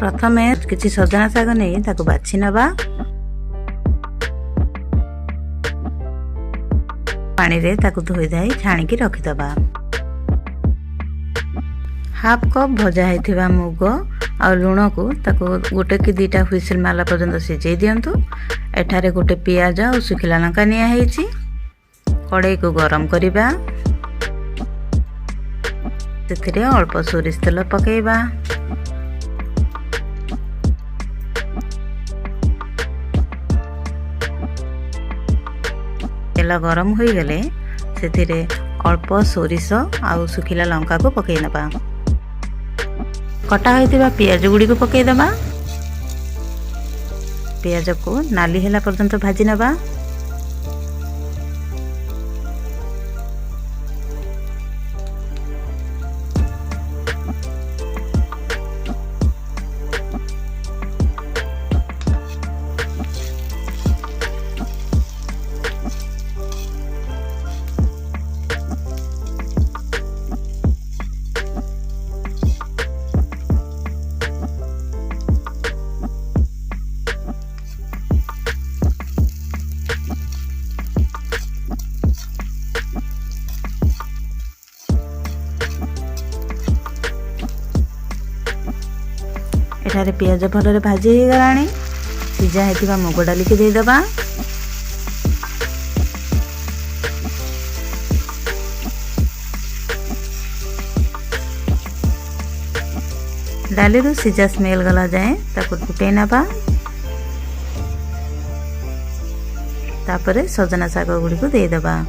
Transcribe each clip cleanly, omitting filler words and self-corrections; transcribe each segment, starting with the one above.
प्रथमे किछि सजना साग नहीं ताको बाछि नबा। पानी रे ताको धोई धाई छाणी की रखि दबा। हाफ कप भजा हेथिबा मुग आ लूण को ताको गोटे कि दुटा हुइसिल माला पर्यंत सिझे दियंतु। एठारे गोटे पियाज और सुखिला लंका निया हेछि। कड़ाई को गरम करिबा। सेथिरे अल्प सोरिष तेल पकेइबा। तेल गरम हो गले सेथिरे अल्प सोरिष आउ सुखिला लंका को पकई नबा। कटा होइतिबा पियाज गुडी को पकई दबा। पियाज को नाली हेला पर्यंत भाजी नबा। एठारे पियाज भलरे भाजी हो गलानी। सिझा हेतिबा मुग डाली के दे दबा। डाली रो सिझा स्मेल गला जाए ताको फुटे नबा। तापरे सजना साग गुडी को दे दबा।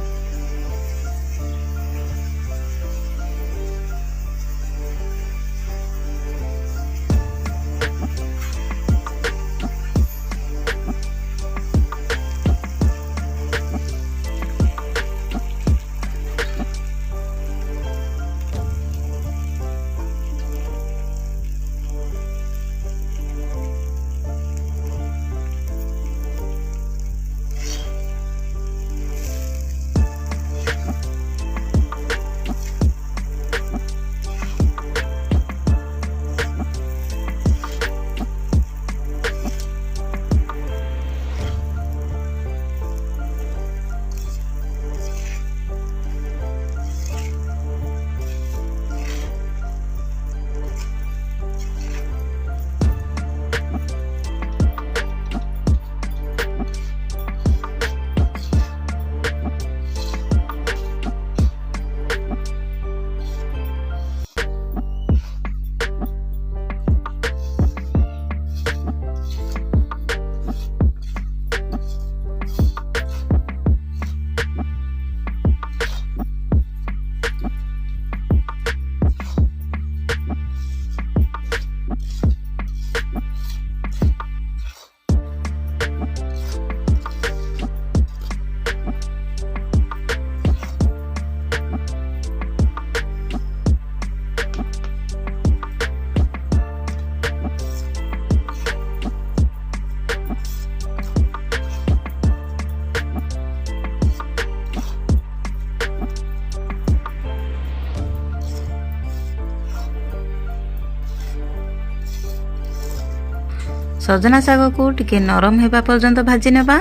सजना साग को टिके नरम हेबा पर्यंत भाजी नेबा।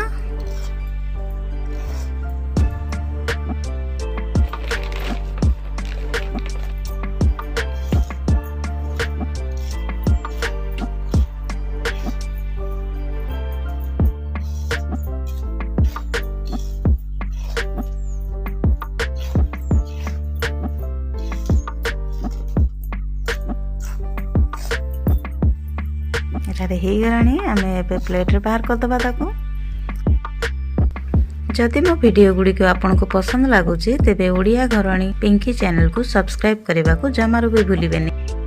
एठारे हे गलानी आमे एबे प्लेट रे बाहर कर दबा ताको। जदि मो वीडियो गुडी को आपन को पसंद लागुची तेबे ओडिया घरणी पिंकी चैनल को सब्सक्राइब करबा को जमारो भी भूलिबेनी।